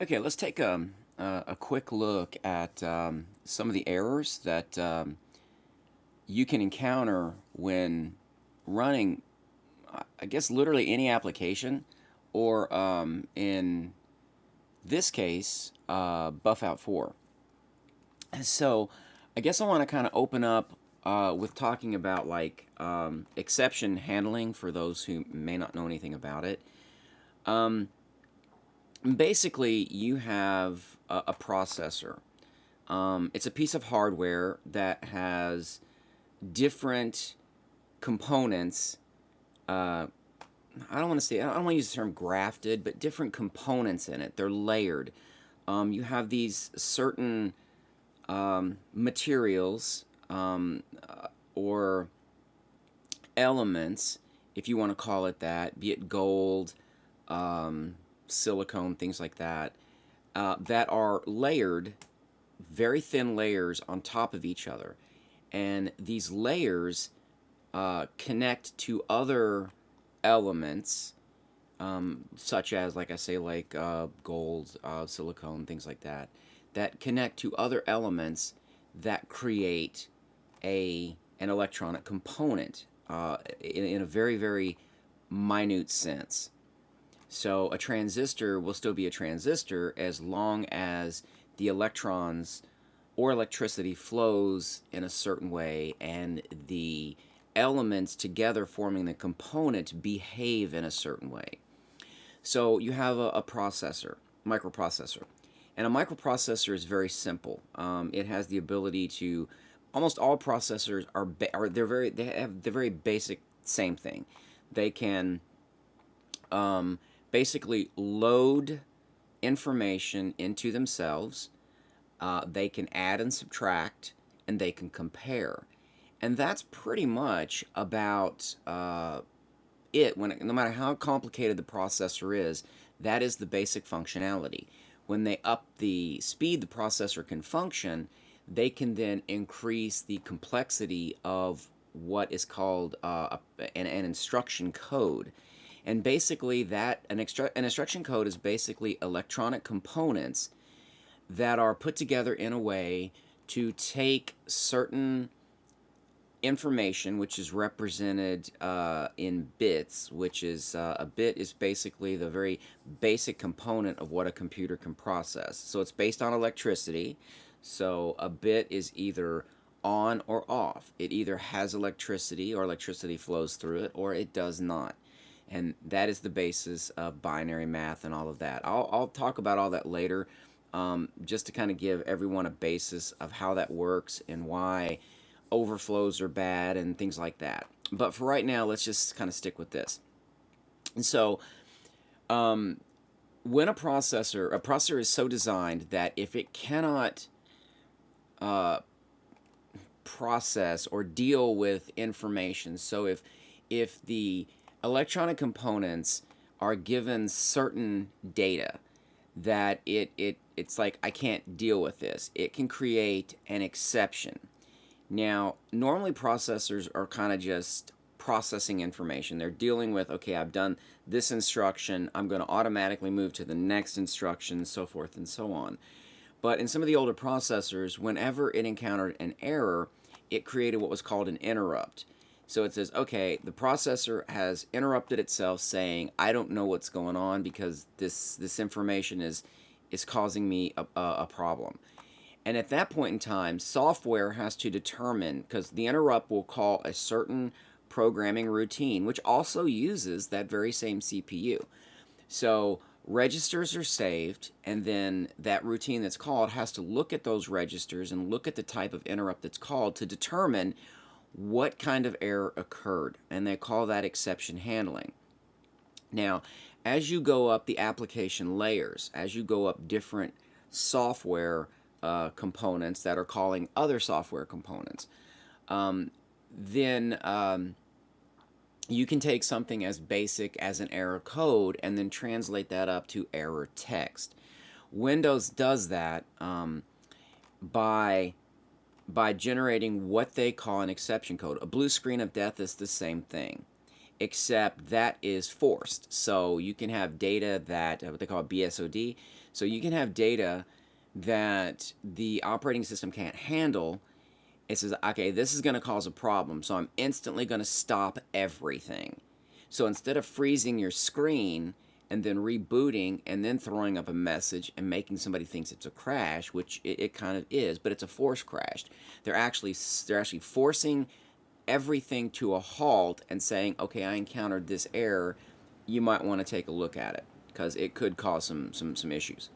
Okay, let's take a quick look at some of the errors that you can encounter when running, I guess, literally any application, or in this case, Buffout 4. So, I guess I want to kind of open up with talking about like exception handling for those who may not know anything about it. Um, Basically, you have a processor. It's a piece of hardware that has different components. Uh, I don't want to say, I don't want to use the term grafted, but different components in it. They're layered. You have these certain materials or elements, if you want to call it that, be it gold, silicone, things like that, that are layered, very thin layers on top of each other. And these layers connect to other elements, such as, like I say, like gold, silicone, things like that, that connect to other elements that create an electronic component in a very, very minute sense. So a transistor will still be a transistor as long as the electrons or electricity flows in a certain way and the elements together forming the component behave in a certain way. So you have a processor, microprocessor, and a microprocessor is very simple. It has the ability to, almost all processors are they have the very basic same thing. They can um, basically load information into themselves. They can add and subtract, and they can compare. And that's pretty much about no matter how complicated the processor is, that is the basic functionality. When they up the speed the processor can function, they can then increase the complexity of what is called an instruction code. And basically, an instruction code is basically electronic components that are put together in a way to take certain information, which is represented in bits, which is a bit is basically the very basic component of what a computer can process. So it's based on electricity. So a bit is either on or off. It either has electricity or electricity flows through it, or it does not. And that is the basis of binary math and all of that. I'll talk about all that later, just to kind of give everyone a basis of how that works and why overflows are bad and things like that. But for right now, let's just kind of stick with this. And so, um, when a processor is so designed that if it cannot uh, process or deal with information, so if the electronic components are given certain data that it's like, I can't deal with this, it can create an exception. Now, normally processors are kind of just processing information. They're dealing with, okay, I've done this instruction, I'm going to automatically move to the next instruction, so forth and so on. But in some of the older processors, whenever it encountered an error, it created what was called an interrupt. So it says, okay, the processor has interrupted itself, saying, I don't know what's going on because this information is causing me a problem. And at that point in time, software has to determine, because the interrupt will call a certain programming routine, which also uses that very same CPU. So registers are saved, and then that routine that's called has to look at those registers and look at the type of interrupt that's called to determine what kind of error occurred. And they call that exception handling. Now, as you go up the application layers, as you go up different software components that are calling other software components, then you can take something as basic as an error code and then translate that up to error text. Windows does that by generating what they call an exception code. A blue screen of death is the same thing. except that is forced. So you can have data that, what they call BSOD, so you can have data that the operating system can't handle. It says, okay, this is going to cause a problem, so I'm instantly going to stop everything. So instead of freezing your screen and then rebooting and then throwing up a message and making somebody thinks it's a crash, which it kind of is, but it's a forced crash. They're actually forcing everything to a halt and saying, okay, I encountered this error. You might want to take a look at it because it could cause some issues,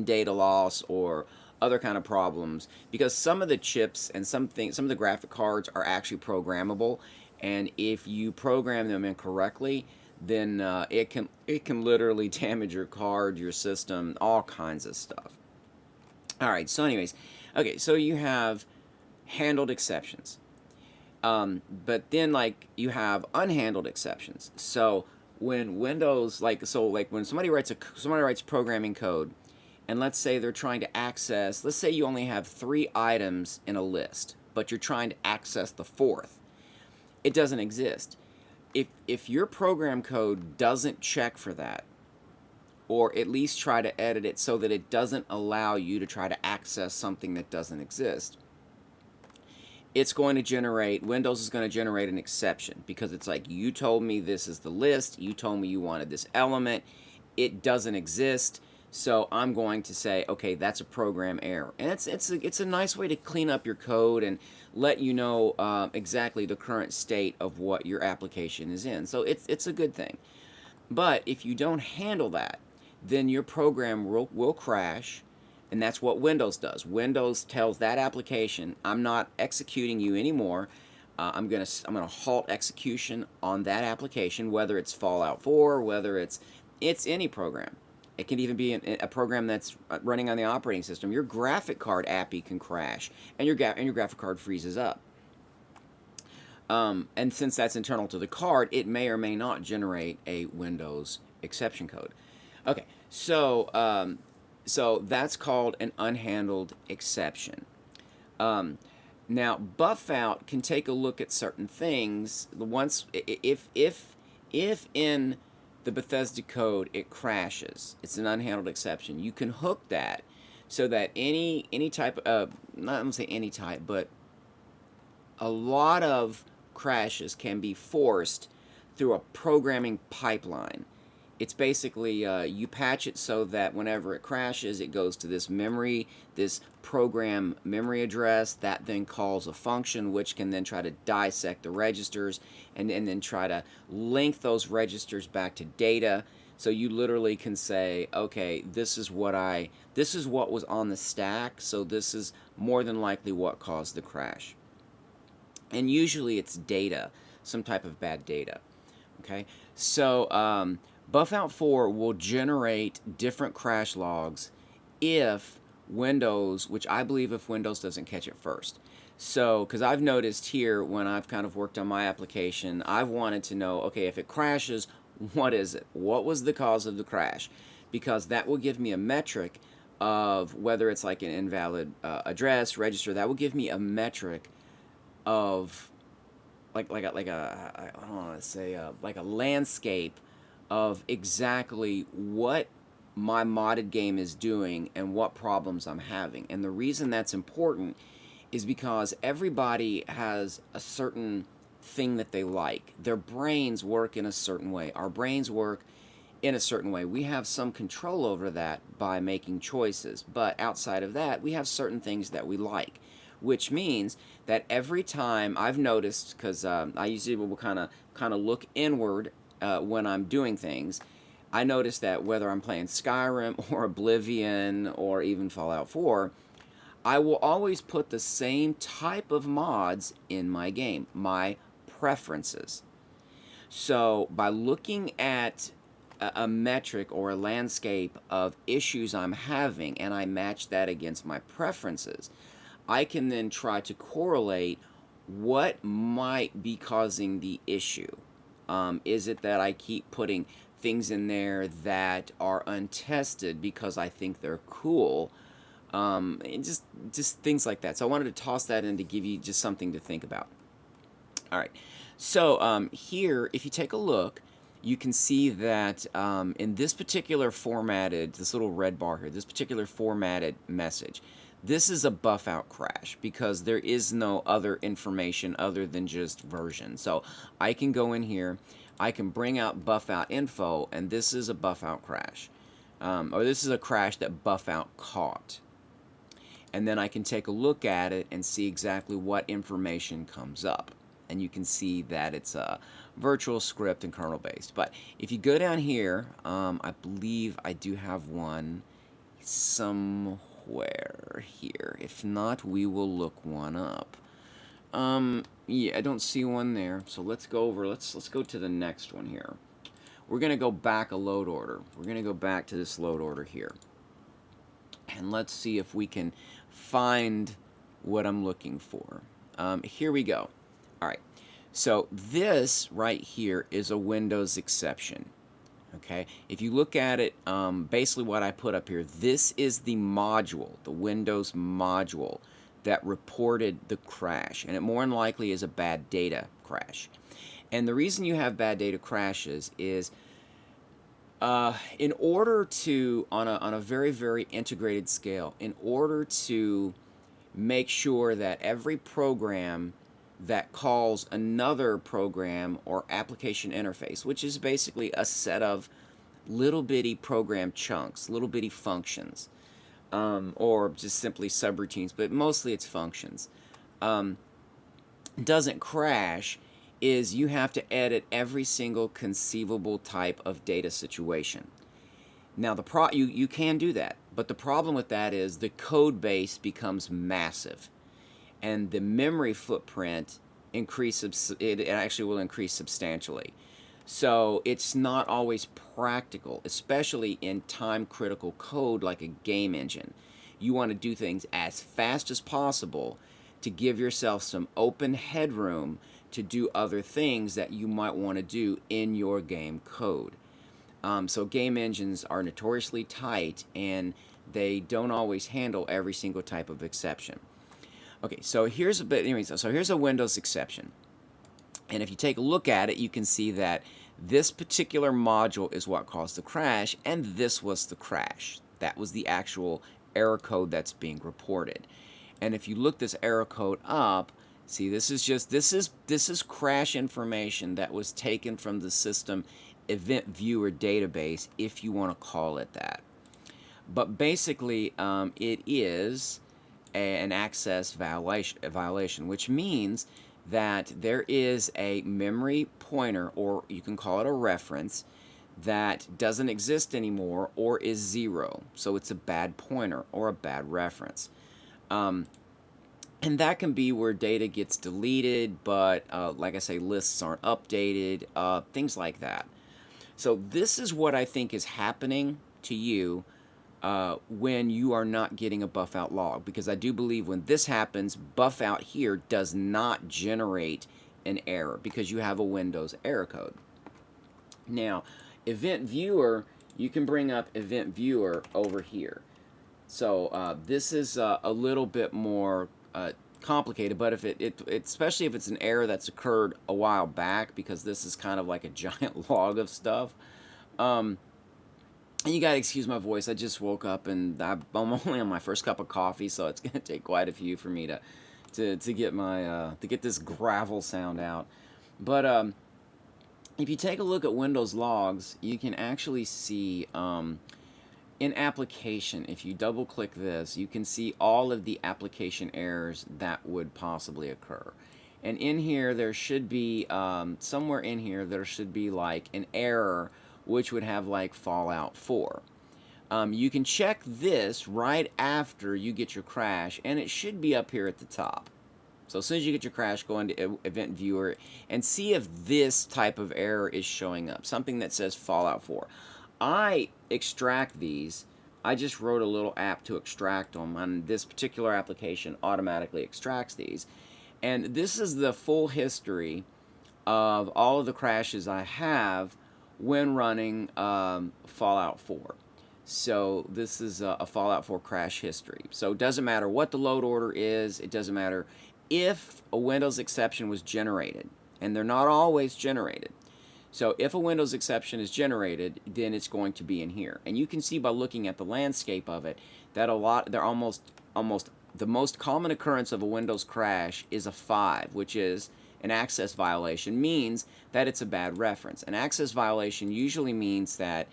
data loss or other kind of problems, because some of the chips and some of the graphic cards are actually programmable, and if you program them incorrectly, then it can literally damage your card, your system, all kinds of stuff. All right, so anyways, okay, so you have handled exceptions, but then like you have unhandled exceptions. So when Windows, like when somebody writes programming code, and let's say they're trying to access, let's say you only have 3 items in a list, but you're trying to access the 4th. It doesn't exist. If your program code doesn't check for that, or at least try to edit it so that it doesn't allow you to try to access something that doesn't exist, it's going to generate, Windows is going to generate an exception, because it's like, you told me this is the list, you told me you wanted this element, it doesn't exist. So I'm going to say, okay, that's a program error, and it's a nice way to clean up your code and let you know exactly the current state of what your application is in. So it's a good thing. But if you don't handle that, then your program will crash, and that's what Windows does. Windows tells that application, I'm not executing you anymore. I'm gonna halt execution on that application, whether it's Fallout 4, whether it's any program. It can even be a program that's running on the operating system. Your graphic card API can crash, and your graphic card freezes up. And since that's internal to the card, it may or may not generate a Windows exception code. Okay, so so that's called an unhandled exception. Now, Buffout can take a look at certain things. Once, if in the Bethesda code it crashes, it's an unhandled exception, you can hook that so that any type of, not I'm gonna say any type, but a lot of crashes can be forced through a programming pipeline. It's basically, you patch it so that whenever it crashes, it goes to this memory, this program memory address, that then calls a function which can then try to dissect the registers and then try to link those registers back to data. So you literally can say, okay, this is what was on the stack, so this is more than likely what caused the crash. And usually it's data, some type of bad data. Okay, so Buffout 4 will generate different crash logs if Windows, which I believe if Windows doesn't catch it first. So, because I've noticed here when I've kind of worked on my application, I've wanted to know, okay, if it crashes, what is it? What was the cause of the crash? Because that will give me a metric of whether it's like an invalid address, register. That will give me a metric of like a I don't want to say like a landscape of exactly what my modded game is doing and what problems I'm having. And the reason that's important is because everybody has a certain thing that they like. Their brains work in a certain way. Our brains work in a certain way. We have some control over that by making choices. But outside of that, we have certain things that we like, which means that every time I've noticed, because I usually will kind of look inward when I'm doing things, I notice that whether I'm playing Skyrim or Oblivion or even Fallout 4, I will always put the same type of mods in my game, my preferences. So by looking at a metric or a landscape of issues I'm having and I match that against my preferences, I can then try to correlate what might be causing the issue. Is it that I keep putting things in there that are untested because I think they're cool? And just things like that. So I wanted to toss that in to give you just something to think about. All right. So here, if you take a look, you can see that in this particular formatted, this little red bar here, this particular formatted message, this is a buff out crash because there is no other information other than just version. So I can go in here, I can bring out buff out info, and this is a buff out crash. Or this is a crash that buff out caught. And then I can take a look at it and see exactly what information comes up. And you can see that it's a virtual script and kernel based. But if you go down here, I believe I do have one somewhere here. If not, we will look one up. Yeah, I don't see one there. So let's go over. Let's go to the next one here. We're gonna go back a load order. We're gonna go back to this load order here. And let's see if we can find what I'm looking for. Here we go. All right. So this right here is a Windows exception. Okay. If you look at it, basically what I put up here, this is the module, the Windows module that reported the crash. And it more than likely is a bad data crash. And the reason you have bad data crashes is in order to, on a very, very integrated scale, in order to make sure that every program that calls another program or application interface, which is basically a set of little bitty program chunks, little bitty functions, or just simply subroutines, but mostly it's functions, doesn't crash, is you have to edit every single conceivable type of data situation. Now you can do that, but the problem with that is the code base becomes massive, and the memory footprint it actually will increase substantially. So it's not always practical, especially in time critical code like a game engine. You want to do things as fast as possible to give yourself some open headroom to do other things that you might want to do in your game code. So game engines are notoriously tight, and they don't always handle every single type of exception. Okay, so here's a bit. Anyways, so here's a Windows exception, and if you take a look at it, you can see that this particular module is what caused the crash, and this was the crash. That was the actual error code that's being reported. And if you look this error code up, see, this is crash information that was taken from the system event viewer database, if you want to call it that. But basically, it is an access violation, which means that there is a memory pointer, or you can call it a reference, that doesn't exist anymore or is 0. So it's a bad pointer or a bad reference. And that can be where data gets deleted, but like I say, lists aren't updated, things like that. So this is what I think is happening to you when you are not getting a buff out log, because I do believe when this happens, buff out here does not generate an error because you have a Windows error code. Now, event viewer, you can bring up event viewer over here. So this is a little bit more complicated, but if especially if it's an error that's occurred a while back, because this is kind of like a giant log of stuff. And you gotta excuse my voice. I just woke up and I'm only on my first cup of coffee, so it's gonna take quite a few for me to get my to get this gravel sound out. But if you take a look at Windows logs, you can actually see in application, if you double click this, you can see all of the application errors that would possibly occur. And in here, there should be, somewhere in here, there should be like an error which would have like Fallout 4. You can check this right after you get your crash, and it should be up here at the top. So as soon as you get your crash, go into Event Viewer and see if this type of error is showing up, something that says Fallout 4. I extract these. I just wrote a little app to extract them, and this particular application automatically extracts these. And this is the full history of all of the crashes I have when running Fallout 4. So this is a Fallout 4 crash history. So it doesn't matter what the load order is. It doesn't matter if a Windows exception was generated. and they're not always generated. So if a Windows exception is generated, then it's going to be in here. And you can see by looking at the landscape of it that they're almost the most common occurrence of a Windows crash is a 5, which is an access violation, means that it's a bad reference. An access violation usually means that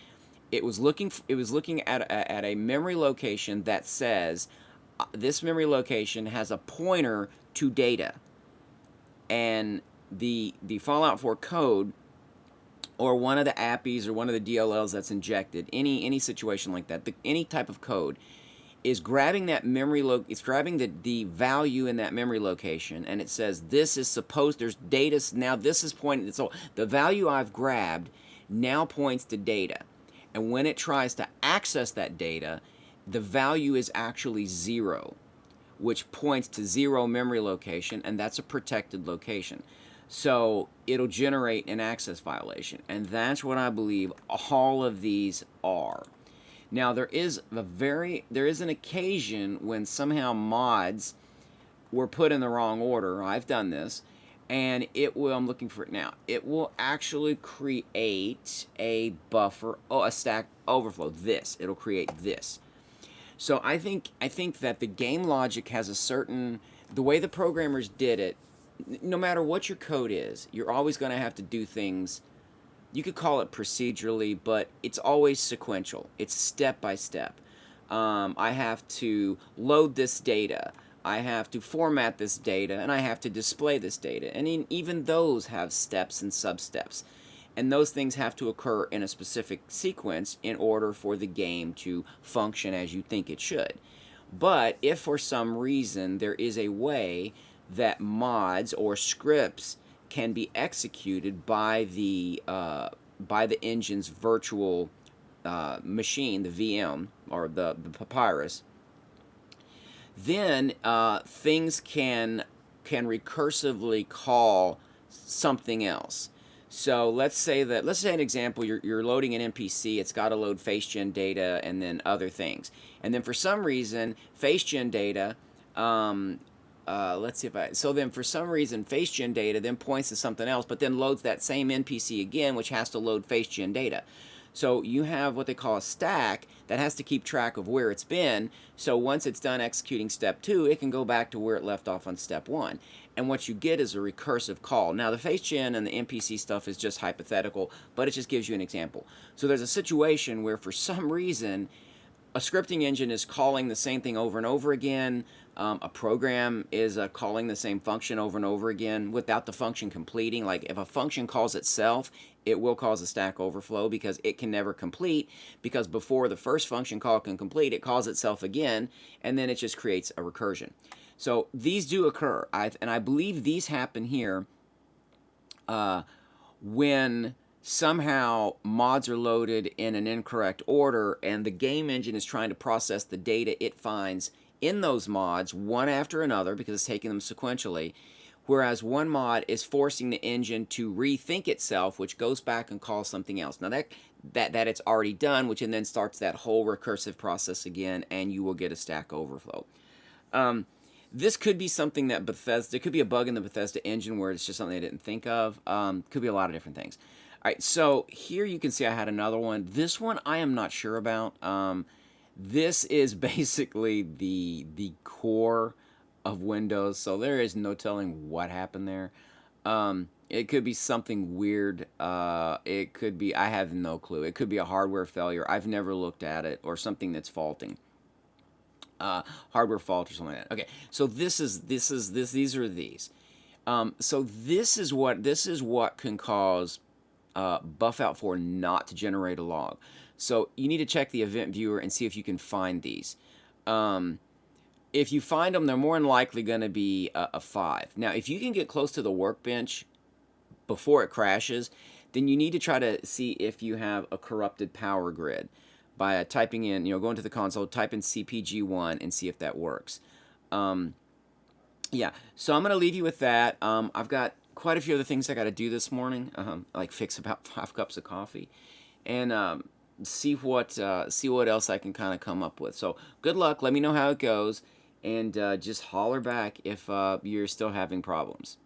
it was looking at a memory location that says this memory location has a pointer to data, and the Fallout 4 code, or one of the APIs or one of the DLLs that's injected, any situation like that, any type of code, is grabbing that memory it's grabbing the value in that memory location, and it says this is supposed, there's data, now this is pointing, so the value I've grabbed now points to data. And when it tries to access that data, the value is actually 0, which points to 0 memory location, and that's a protected location. So it'll generate an access violation, and that's what I believe all of these are. Now there is an occasion when somehow mods were put in the wrong order. I've done this, and I'm looking for it now. It will actually create a buffer, a stack overflow. It'll create this. So I think that the game logic has the way the programmers did it. No matter what your code is, you're always going to have to do things. You could call it procedurally, but it's always sequential. It's step by step. I have to load this data. I have to format this data, and I have to display this data. And even those have steps and sub-steps. And those things have to occur in a specific sequence in order for the game to function as you think it should. But if for some reason there is a way that mods or scripts can be executed by the engine's virtual machine, the VM or the Papyrus, then things can recursively call something else. So let's say an example, you're loading an NPC, it's got to load FaceGen data and then other things. And then for some reason, FaceGen data, for some reason, FaceGen data then points to something else, but then loads that same NPC again, which has to load FaceGen data. So you have what they call a stack that has to keep track of where it's been. So once it's done executing step 2, it can go back to where it left off on step 1. And what you get is a recursive call. Now the FaceGen and the NPC stuff is just hypothetical, but it just gives you an example. So there's a situation where for some reason a scripting engine is calling the same thing over and over again. A program is calling the same function over and over again without the function completing. Like if a function calls itself, it will cause a stack overflow because it can never complete, because before the first function call can complete, it calls itself again, and then it just creates a recursion. So these do occur, and I believe these happen here when somehow mods are loaded in an incorrect order and the game engine is trying to process the data it finds in those mods one after another because it's taking them sequentially, whereas one mod is forcing the engine to rethink itself, which goes back and calls something else. Now that it's already done, which then starts that whole recursive process again, and you will get a stack overflow. This could be something that Bethesda, could be a bug in the Bethesda engine where it's just something I didn't think of. Could be a lot of different things. All right, so here you can see I had another one. This one I am not sure about. This is basically the core of Windows, so there is no telling what happened there. It could be something weird. It could be, I have no clue. It could be a hardware failure. I've never looked at it, or something that's faulting. Hardware fault or something like that. Okay, so these are these. So this is what can cause Buffout 4 not to generate a log. So you need to check the event viewer and see if you can find these. If you find them, they're more than likely going to be a 5. Now, if you can get close to the workbench before it crashes, then you need to try to see if you have a corrupted power grid by typing in, go into the console, type in CPG1 and see if that works. Yeah, so I'm going to leave you with that. I've got quite a few other things I got to do this morning, like fix about 5 cups of coffee, and see what else I can kind of come up with. So good luck. Let me know how it goes, and just holler back if you're still having problems.